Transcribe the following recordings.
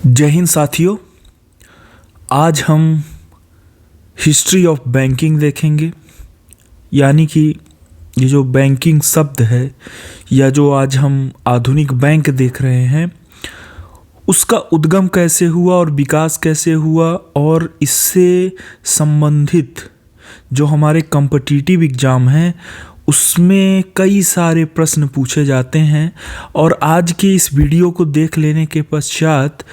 जय हिंद साथियों। आज हम हिस्ट्री ऑफ बैंकिंग देखेंगे, यानी कि ये जो बैंकिंग शब्द है या जो आज हम आधुनिक बैंक देख रहे हैं उसका उद्गम कैसे हुआ और विकास कैसे हुआ, और इससे संबंधित जो हमारे कॉम्पिटिटिव एग्ज़ाम हैं उसमें कई सारे प्रश्न पूछे जाते हैं। और आज के इस वीडियो को देख लेने के पश्चात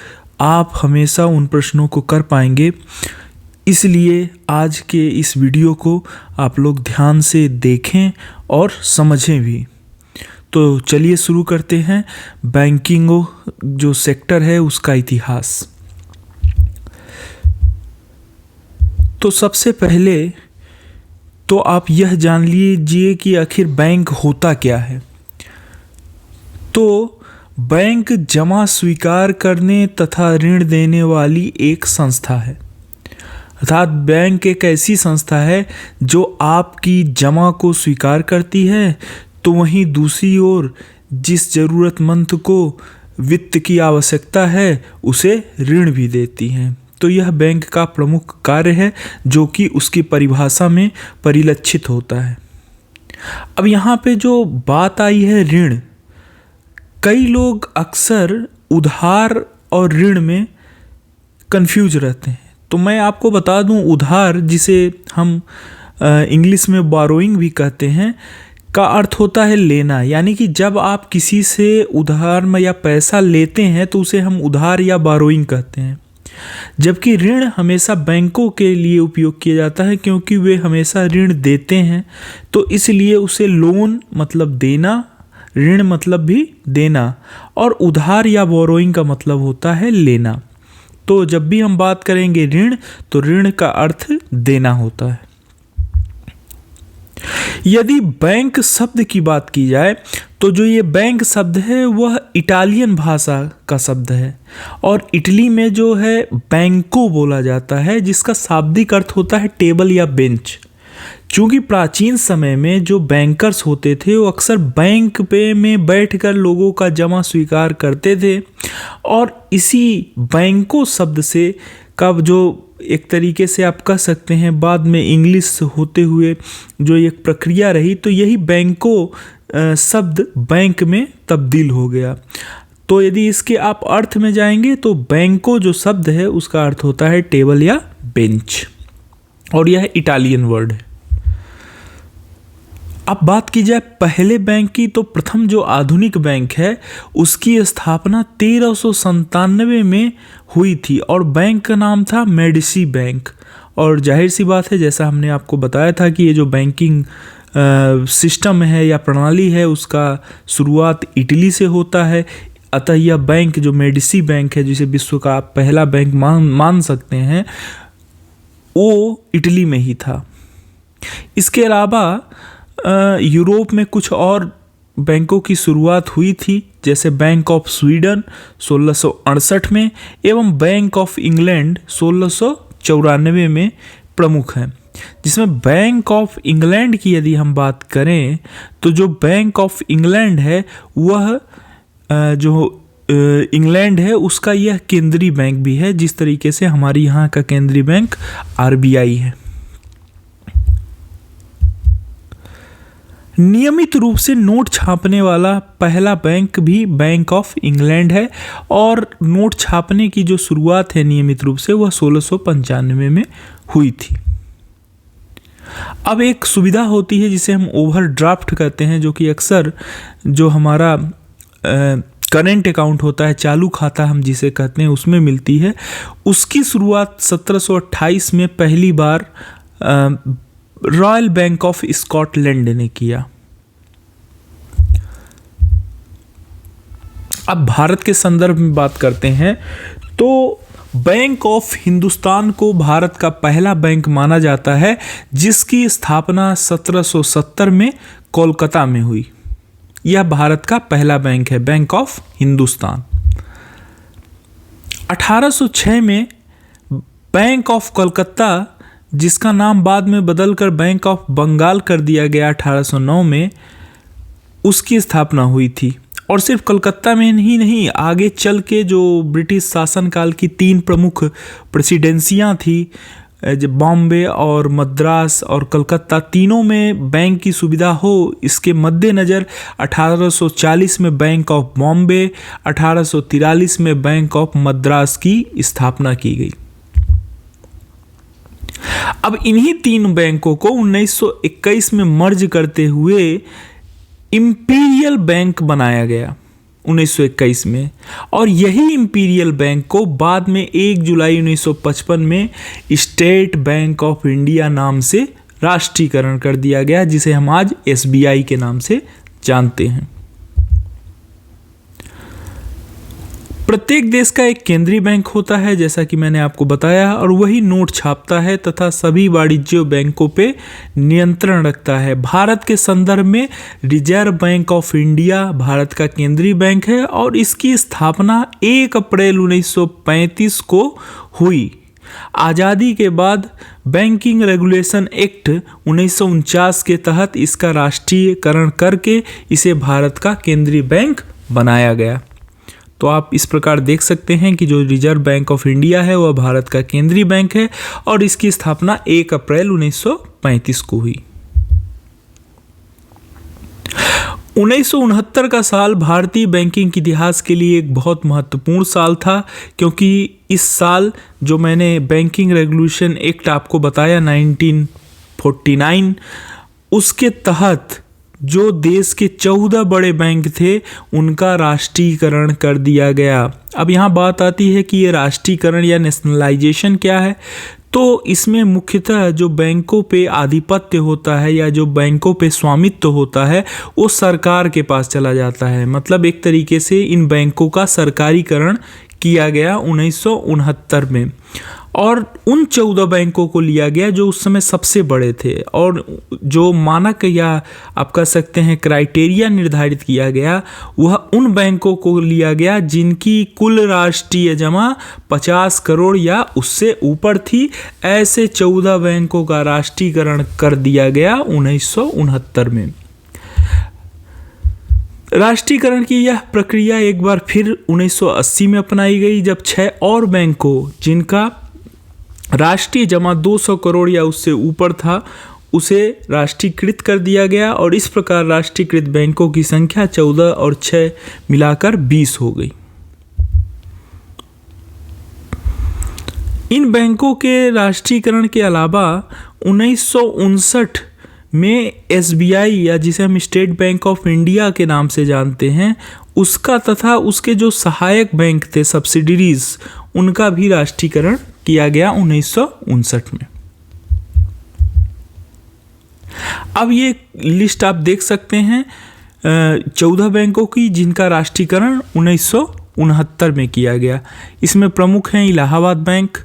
आप हमेशा उन प्रश्नों को कर पाएंगे, इसलिए आज के इस वीडियो को आप लोग ध्यान से देखें और समझें भी। तो चलिए शुरू करते हैं बैंकिंग जो सेक्टर है उसका इतिहास। तो सबसे पहले तो आप यह जान लीजिए कि आखिर बैंक होता क्या है। तो बैंक जमा स्वीकार करने तथा ऋण देने वाली एक संस्था है, अर्थात बैंक एक ऐसी संस्था है जो आपकी जमा को स्वीकार करती है, तो वहीं दूसरी ओर जिस ज़रूरतमंद को वित्त की आवश्यकता है उसे ऋण भी देती हैं। तो यह बैंक का प्रमुख कार्य है जो कि उसकी परिभाषा में परिलक्षित होता है। अब यहाँ पे जो बात आई है ऋण, कई लोग अक्सर उधार और ऋण में कंफ्यूज रहते हैं। तो मैं आपको बता दूं, उधार जिसे हम इंग्लिश में बारोइंग भी कहते हैं का अर्थ होता है लेना, यानी कि जब आप किसी से उधार में या पैसा लेते हैं तो उसे हम उधार या बारोइंग कहते हैं। जबकि ऋण हमेशा बैंकों के लिए उपयोग किया जाता है क्योंकि वे हमेशा ऋण देते हैं, तो इसलिए उसे लोन मतलब देना, ऋण मतलब भी देना, और उधार या बोरोइंग का मतलब होता है लेना। तो जब भी हम बात करेंगे ऋण, तो ऋण का अर्थ देना होता है। यदि बैंक शब्द की बात की जाए तो जो ये बैंक शब्द है वह इटालियन भाषा का शब्द है, और इटली में जो है बैंको बोला जाता है, जिसका शाब्दिक अर्थ होता है टेबल या बेंच। चूँकि प्राचीन समय में जो बैंकर्स होते थे वो अक्सर बैंक पे में बैठकर लोगों का जमा स्वीकार करते थे, और इसी बैंको शब्द से कब जो एक तरीके से आप कह सकते हैं बाद में इंग्लिश होते हुए जो एक प्रक्रिया रही, तो यही बैंको शब्द बैंक में तब्दील हो गया। तो यदि इसके आप अर्थ में जाएंगे तो बैंको जो शब्द है उसका अर्थ होता है टेबल या बेंच, और यह इटालियन वर्ड है। अब बात की जाए पहले बैंक की, तो प्रथम जो आधुनिक बैंक है उसकी स्थापना 1397 में हुई थी, और बैंक का नाम था मेडिसी बैंक। और जाहिर सी बात है, जैसा हमने आपको बताया था कि ये जो बैंकिंग सिस्टम है या प्रणाली है उसका शुरुआत इटली से होता है, अतः यह बैंक जो मेडिसी बैंक है, जिसे विश्व का पहला बैंक मान सकते हैं, वो इटली में ही था। इसके अलावा यूरोप में कुछ और बैंकों की शुरुआत हुई थी, जैसे बैंक ऑफ स्वीडन 1668 में एवं बैंक ऑफ इंग्लैंड 1694 में प्रमुख हैं। जिसमें बैंक ऑफ इंग्लैंड की यदि हम बात करें तो जो बैंक ऑफ इंग्लैंड है वह जो इंग्लैंड है उसका यह केंद्रीय बैंक भी है, जिस तरीके से हमारे यहाँ का केंद्रीय बैंक आरबीआई है। नियमित रूप से नोट छापने वाला पहला बैंक भी बैंक ऑफ इंग्लैंड है, और नोट छापने की जो शुरुआत है नियमित रूप से वह 1695 में हुई थी। अब एक सुविधा होती है जिसे हम ओवरड्राफ्ट कहते हैं, जो कि अक्सर जो हमारा करेंट अकाउंट होता है, चालू खाता हम जिसे कहते हैं, उसमें मिलती है। उसकी शुरुआत 1728 में पहली बार रॉयल बैंक ऑफ स्कॉटलैंड ने किया। अब भारत के संदर्भ में बात करते हैं तो बैंक ऑफ हिंदुस्तान को भारत का पहला बैंक माना जाता है, जिसकी स्थापना 1770 में कोलकाता में हुई। यह भारत का पहला बैंक है, बैंक ऑफ हिंदुस्तान। 1806 में बैंक ऑफ कलकत्ता, जिसका नाम बाद में बदलकर बैंक ऑफ बंगाल कर दिया गया 1809 में, उसकी स्थापना हुई थी। और सिर्फ कलकत्ता में ही नहीं, आगे चल के जो ब्रिटिश शासनकाल की 3 प्रमुख प्रेसिडेंसियां थी, बॉम्बे और मद्रास और कलकत्ता, तीनों में बैंक की सुविधा हो, इसके मद्देनज़र 1840 में बैंक ऑफ बॉम्बे, 1843 में बैंक ऑफ मद्रास की स्थापना की गई। अब इन्हीं 3 बैंकों को 1921 में मर्ज करते हुए इंपीरियल बैंक बनाया गया 1921 में, और यही इंपीरियल बैंक को बाद में 1 जुलाई 1955 में स्टेट बैंक ऑफ इंडिया नाम से राष्ट्रीयकरण कर दिया गया, जिसे हम आज SBI के नाम से जानते हैं। प्रत्येक देश का एक केंद्रीय बैंक होता है, जैसा कि मैंने आपको बताया, और वही नोट छापता है तथा सभी वाणिज्य बैंकों पे नियंत्रण रखता है। भारत के संदर्भ में reserve bank of India Bharat का केंद्रीय बैंक है और इसकी स्थापना 1 अप्रैल 1935 को हुई। आज़ादी के बाद बैंकिंग रेगुलेशन एक्ट 1949 के तहत इसका राष्ट्रीयकरण करके इसे भारत का केंद्रीय बैंक बनाया गया। तो आप इस प्रकार देख सकते हैं कि जो रिजर्व बैंक ऑफ इंडिया है वह भारत का केंद्रीय बैंक है और इसकी स्थापना 1 अप्रैल 1935 को हुई। 1969 का साल भारतीय बैंकिंग के इतिहास के लिए एक बहुत महत्वपूर्ण साल था, क्योंकि इस साल जो मैंने बैंकिंग रेगुलेशन एक्ट आपको बताया 1949, उसके तहत जो देश के 14 बड़े बैंक थे उनका राष्ट्रीयकरण कर दिया गया। अब यहाँ बात आती है कि ये राष्ट्रीयकरण या नेशनलाइजेशन क्या है। तो इसमें मुख्यतः जो बैंकों पे आधिपत्य होता है या जो बैंकों पे स्वामित्व होता है वो सरकार के पास चला जाता है। मतलब एक तरीके से इन बैंकों का सरकारीकरण किया गया 1969 में, और उन 14 बैंकों को लिया गया जो उस समय सबसे बड़े थे, और जो मानक या आप कह सकते हैं क्राइटेरिया निर्धारित किया गया वह उन बैंकों को लिया गया जिनकी कुल राष्ट्रीय जमा 50 करोड़ या उससे ऊपर थी। ऐसे 14 बैंकों का राष्ट्रीयकरण कर दिया गया 1969 में। राष्ट्रीयकरण की यह प्रक्रिया एक बार फिर 1980 में अपनाई गई, जब 6 और बैंकों जिनका राष्ट्रीय जमा 200 करोड़ या उससे ऊपर था उसे राष्ट्रीयकृत कर दिया गया, और इस प्रकार राष्ट्रीयकृत बैंकों की संख्या 14 और 6 मिलाकर 20 हो गई। इन बैंकों के राष्ट्रीयकरण के अलावा 1959 में SBI या जिसे हम स्टेट बैंक ऑफ इंडिया के नाम से जानते हैं उसका तथा उसके जो सहायक बैंक थे सब्सिडरीज उनका भी राष्ट्रीयकरण किया गया 1959 में। अब ये लिस्ट आप देख सकते हैं 14 बैंकों की जिनका राष्ट्रीयकरण 1969 में किया गया। इसमें प्रमुख हैं Allahabad bank,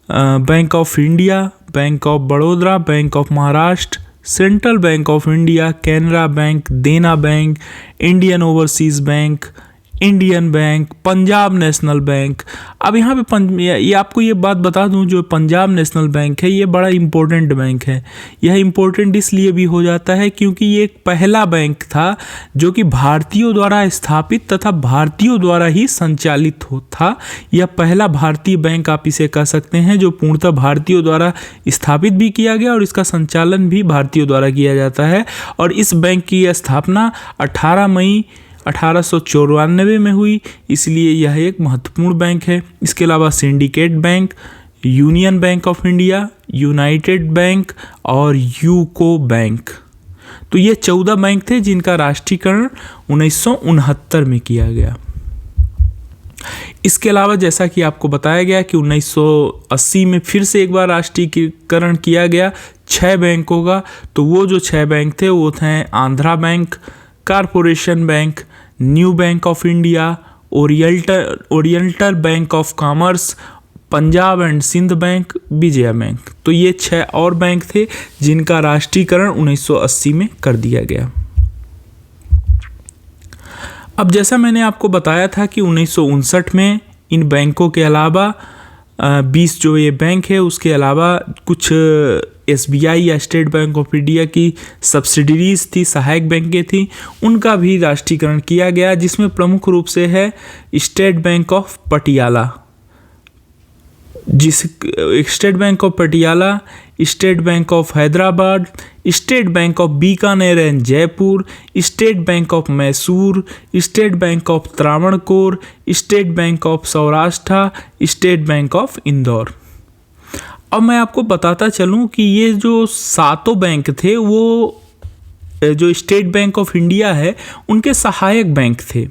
bank of India, bank of Baroda, bank of Maharashtra, central bank of India, Canara bank, Dena bank, Indian overseas bank, Indian bank, Punjab national bank. अब यहाँ पे ये आपको ये बात बता दूँ, जो पंजाब नेशनल बैंक है ये बड़ा इम्पोर्टेंट बैंक है। यह इम्पोर्टेंट इसलिए भी हो जाता है क्योंकि ये एक पहला बैंक था जो कि भारतीयों द्वारा स्थापित तथा भारतीयों द्वारा ही संचालित था। यह पहला भारतीय बैंक आप इसे कह सकते हैं जो पूर्णतः भारतीयों द्वारा स्थापित भी किया गया और इसका संचालन भी भारतीयों द्वारा किया जाता है। और इस बैंक की स्थापना 18 मई 1894 में हुई, इसलिए यह एक महत्वपूर्ण बैंक है। इसके अलावा syndicate bank, union bank of India, United bank और यूको बैंक, तो ये 14 बैंक थे जिनका राष्ट्रीयकरण 1969 में किया गया। इसके अलावा जैसा कि आपको बताया गया कि 1980 में फिर से एक बार राष्ट्रीयकरण किया गया 6 बैंकों का। तो वो जो 6 बैंक थे वो थे Andhra bank, corporation bank, new bank of India, oriental bank of commerce, Punjab and Sind bank, Vijaya bank. तो ये 6 और बैंक थे जिनका राष्ट्रीयकरण 1980 में कर दिया गया। अब जैसा मैंने आपको बताया था कि 1959 में इन बैंकों के अलावा 20 जो ये बैंक है उसके अलावा कुछ एसबीआई या स्टेट बैंक ऑफ इंडिया की सब्सिडरीज थी, सहायक बैंकें थी, उनका भी राष्ट्रीयकरण किया गया, जिसमें प्रमुख रूप से है state bank of Patiala, state bank of Patiala, state bank of Hyderabad, state bank of Bikaner and Jaipur, state bank of Mysore, state bank of Travancore, state bank of Saurashtra, state bank of Indore. अब मैं आपको बताता चलूं कि ये जो सातों बैंक थे वो जो स्टेट बैंक ऑफ इंडिया है उनके सहायक बैंक थे,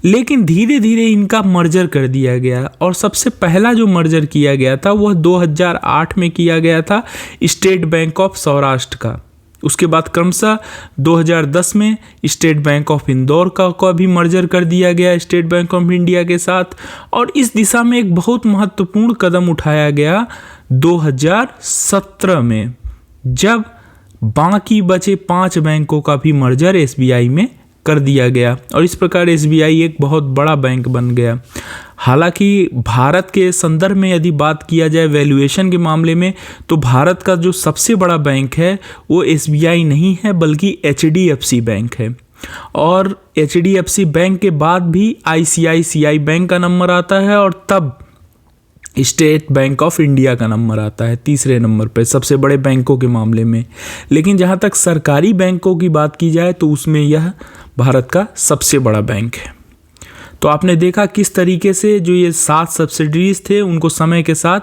लेकिन धीरे धीरे इनका मर्जर कर दिया गया और सबसे पहला जो मर्जर किया गया था वह 2008 में किया गया था स्टेट बैंक ऑफ सौराष्ट्र का। उसके बाद क्रमशः 2010 में स्टेट बैंक ऑफ इंदौर का भी मर्जर कर दिया गया स्टेट बैंक ऑफ इंडिया के साथ, और इस दिशा में एक बहुत महत्वपूर्ण कदम उठाया गया 2017 में, जब बाकी बचे 5 बैंकों का भी मर्जर एसबीआई में कर दिया गया और इस प्रकार एसबीआई एक बहुत बड़ा बैंक बन गया। हालांकि भारत के संदर्भ में यदि बात किया जाए वैल्यूएशन के मामले में, तो भारत का जो सबसे बड़ा बैंक है वो एसबीआई नहीं है बल्कि एचडीएफसी बैंक है, और एचडीएफसी बैंक के बाद भी आईसीआईसीआई बैंक का नंबर आता है और तब स्टेट बैंक ऑफ इंडिया का नंबर आता है तीसरे नंबर पर सबसे बड़े बैंकों के मामले में। लेकिन जहाँ तक सरकारी बैंकों की बात की जाए तो उसमें यह भारत का सबसे बड़ा बैंक है। तो आपने देखा किस तरीके से जो ये 7 सब्सिडरीज थे उनको समय के साथ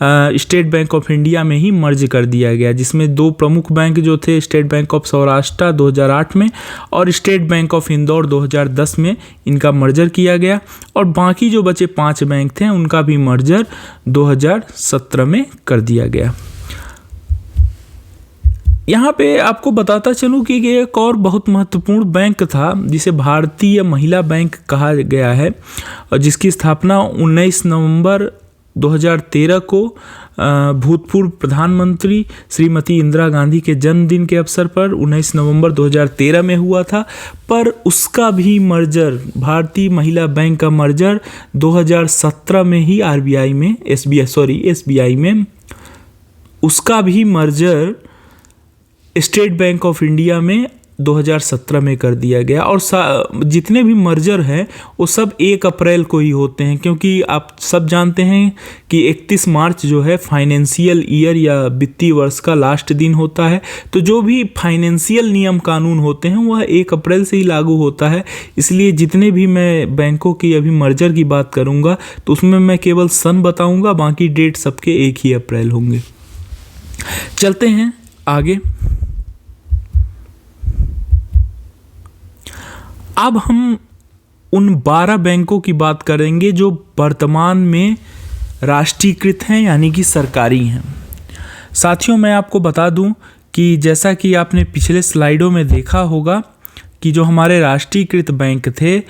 स्टेट बैंक ऑफ इंडिया में ही मर्ज कर दिया गया, जिसमें 2 प्रमुख बैंक जो थे स्टेट बैंक ऑफ सौराष्ट्र 2008 में और स्टेट बैंक ऑफ इंदौर 2010 में इनका मर्जर किया गया, और बाकी जो बचे 5 बैंक थे उनका भी मर्जर 2017 में कर दिया गया। यहाँ पे आपको बताता चलूँ कि एक और बहुत महत्वपूर्ण बैंक था जिसे भारतीय महिला बैंक कहा गया है और जिसकी स्थापना 19 नवंबर 2013 को भूतपूर्व प्रधानमंत्री श्रीमती इंदिरा गांधी के जन्मदिन के अवसर पर 19 नवंबर 2013 में हुआ था, पर उसका भी मर्जर, भारतीय महिला बैंक का मर्जर 2017 में ही एसबीआई में उसका भी merger state bank of India में 2017 में कर दिया गया। और जितने भी मर्जर हैं वो सब 1 अप्रैल को ही होते हैं, क्योंकि आप सब जानते हैं कि 31 मार्च जो है फाइनेंशियल ईयर या वित्तीय वर्ष का लास्ट दिन होता है। तो जो भी फाइनेंशियल नियम कानून होते हैं वह 1 अप्रैल से ही लागू होता है। इसलिए जितने भी मैं बैंकों की अभी मर्जर की बात करूँगा तो उसमें मैं केवल सन बताऊँगा, बाकी डेट सबके 1 ही अप्रैल होंगे। चलते हैं आगे। अब हम उन 12 बैंकों की बात करेंगे जो वर्तमान में राष्ट्रीयकृत हैं यानी कि सरकारी हैं। साथियों, मैं आपको बता दूं कि जैसा कि आपने पिछले स्लाइडों में देखा होगा कि जो हमारे राष्ट्रीयकृत बैंक थे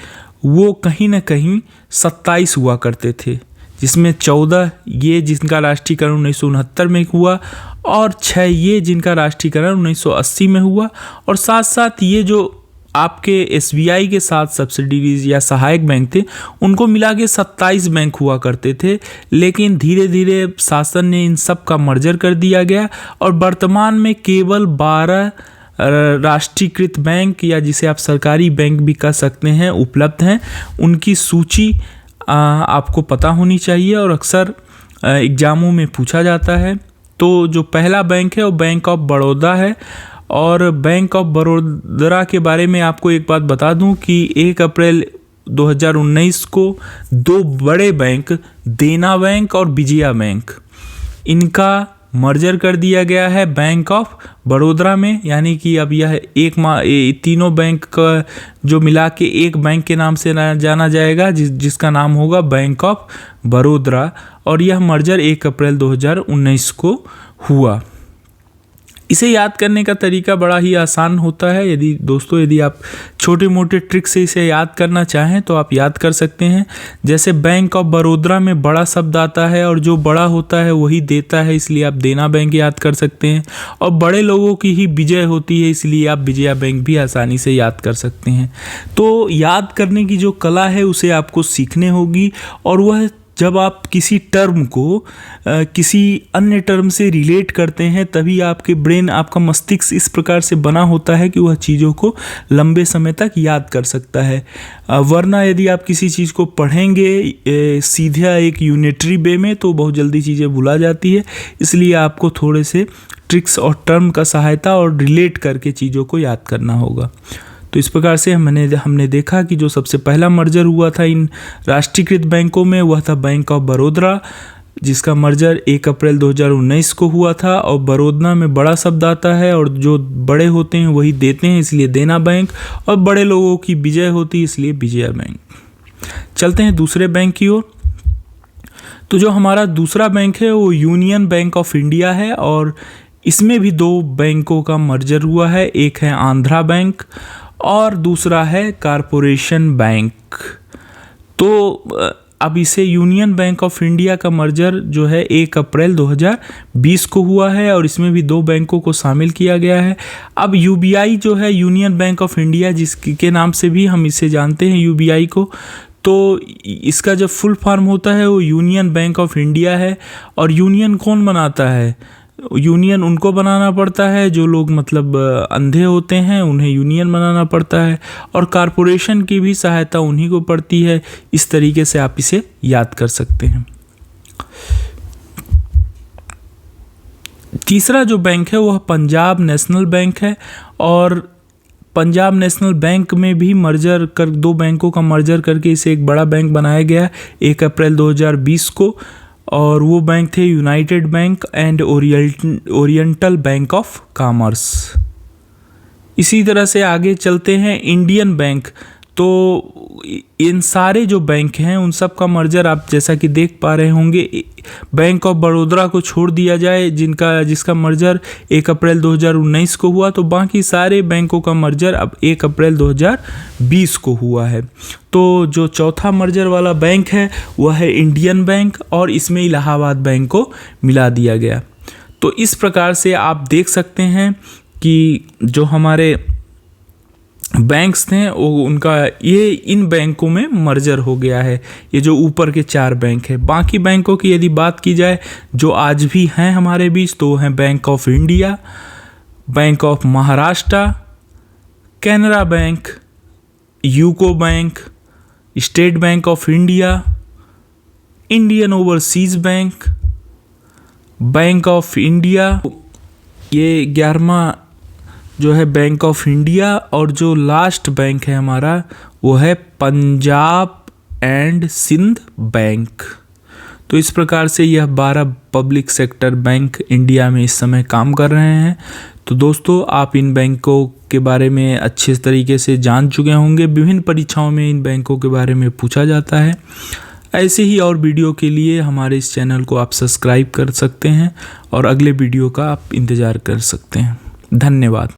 वो कहीं ना कहीं 27 हुआ करते थे, जिसमें 14 ये जिनका राष्ट्रीयकरण 1969 में हुआ और 6 ये जिनका राष्ट्रीयकरण 1980 में हुआ, और साथ साथ ये जो आपके एसबीआई के साथ सब्सिडीज या सहायक बैंक थे उनको मिला के 27 बैंक हुआ करते थे। लेकिन धीरे धीरे शासन ने इन सब का मर्जर कर दिया गया और वर्तमान में केवल 12 राष्ट्रीयकृत बैंक या जिसे आप सरकारी बैंक भी कह सकते हैं उपलब्ध हैं। उनकी सूची आपको पता होनी चाहिए और अक्सर एग्जामों में पूछा जाता है। तो जो पहला बैंक है वो बैंक ऑफ बड़ौदा है, और बैंक ऑफ बड़ौदा के बारे में आपको एक बात बता दूं कि 1 अप्रैल 2019 को 2 बड़े बैंक देना बैंक और विजया बैंक इनका मर्जर कर दिया गया है बैंक ऑफ बड़ौदा में, यानी कि अब यह तीनों बैंक का जो मिला के एक बैंक के नाम से जाना जाएगा जिसका नाम होगा बैंक ऑफ बड़ौदा, और यह मर्जर 1 अप्रैल 2019 को हुआ। इसे याद करने का तरीका बड़ा ही आसान होता है। यदि आप छोटे मोटे ट्रिक से इसे याद करना चाहें तो आप याद कर सकते हैं। जैसे बैंक ऑफ बड़ौदा में बड़ा शब्द आता है और जो बड़ा होता है वही देता है, इसलिए आप देना बैंक याद कर सकते हैं, और बड़े लोगों की ही विजय होती है इसलिए आप विजया बैंक भी आसानी से याद कर सकते हैं। तो याद करने की जो कला है उसे आपको सीखने होगी, और वह जब आप किसी टर्म को किसी अन्य टर्म से रिलेट करते हैं तभी आपके ब्रेन, आपका मस्तिष्क इस प्रकार से बना होता है कि वह चीज़ों को लंबे समय तक याद कर सकता है। वरना यदि आप किसी चीज़ को पढ़ेंगे सीधा एक यूनिटरी वे में तो बहुत जल्दी चीज़ें भुला जाती है। इसलिए आपको थोड़े से ट्रिक्स और टर्म का सहायता और रिलेट करके चीज़ों को याद करना होगा। तो इस प्रकार से हमने देखा कि जो सबसे पहला मर्जर हुआ था इन राष्ट्रीयकृत बैंकों में वह था बैंक ऑफ बड़ौदा, जिसका मर्जर 1 अप्रैल 2019 को हुआ था। और बड़ौदा में बड़ा शब्द आता है और जो बड़े होते हैं वही देते हैं, इसलिए देना बैंक, और बड़े लोगों की विजय होती है इसलिए विजया बैंक। चलते हैं दूसरे बैंक की ओर। तो जो हमारा दूसरा बैंक है वो यूनियन बैंक ऑफ इंडिया है और इसमें भी 2 बैंकों का मर्जर हुआ है। एक है आंध्रा बैंक और दूसरा है कारपोरेशन बैंक। तो अब इसे यूनियन बैंक ऑफ इंडिया का मर्जर जो है 1 अप्रैल 2020 को हुआ है और इसमें भी 2 बैंकों को शामिल किया गया है। अब यूबीआई जो है यूनियन बैंक ऑफ इंडिया, जिसके नाम से भी हम इसे जानते हैं यूबीआई को, तो इसका जो फुल फॉर्म होता है वो यूनियन बैंक ऑफ इंडिया है। और यूनियन कौन बनाता है? यूनियन उनको बनाना पड़ता है जो लोग मतलब अंधे होते हैं, उन्हें यूनियन बनाना पड़ता है। और कारपोरेशन की भी सहायता उन्हीं को पड़ती है। इस तरीके से आप इसे याद कर सकते हैं। तीसरा जो बैंक है वह पंजाब नेशनल बैंक है और पंजाब नेशनल बैंक में भी मर्जर कर 2 बैंकों का मर्जर करके इसे एक बड़ा बैंक बनाया गया 1 अप्रैल 2020 को। और वो बैंक थे United bank and oriental bank of commerce. इसी तरह से आगे चलते हैं इंडियन बैंक। तो इन सारे जो बैंक हैं उन सब का मर्जर आप जैसा कि देख पा रहे होंगे, बैंक ऑफ बड़ौदा को छोड़ दिया जाए जिसका मर्जर 1 अप्रैल 2019 को हुआ, तो बाकी सारे बैंकों का मर्जर अब 1 अप्रैल 2020 को हुआ है। तो जो चौथा मर्जर वाला बैंक है वह है इंडियन बैंक और इसमें इलाहाबाद बैंक को मिला दिया गया। तो इस प्रकार से आप देख सकते हैं कि जो हमारे बैंक्स थे वो उनका ये इन बैंकों में मर्जर हो गया है, ये जो ऊपर के 4 बैंक है। बाकी बैंकों की यदि बात की जाए जो आज भी हैं हमारे बीच, तो हैं bank of India, bank of Maharashtra, Canara bank, UCO bank, state bank of India, Indian overseas bank, bank of India, ये 11वां जो है बैंक ऑफ इंडिया। और जो लास्ट बैंक है हमारा वो है पंजाब एंड सिंध बैंक। तो इस प्रकार से यह 12 पब्लिक सेक्टर बैंक इंडिया में इस समय काम कर रहे हैं। तो दोस्तों आप इन बैंकों के बारे में अच्छे तरीके से जान चुके होंगे। विभिन्न परीक्षाओं में इन बैंकों के बारे में पूछा जाता है। ऐसे ही और वीडियो के लिए हमारे इस चैनल को आप सब्सक्राइब कर सकते हैं और अगले वीडियो का आप इंतज़ार कर सकते हैं। धन्यवाद।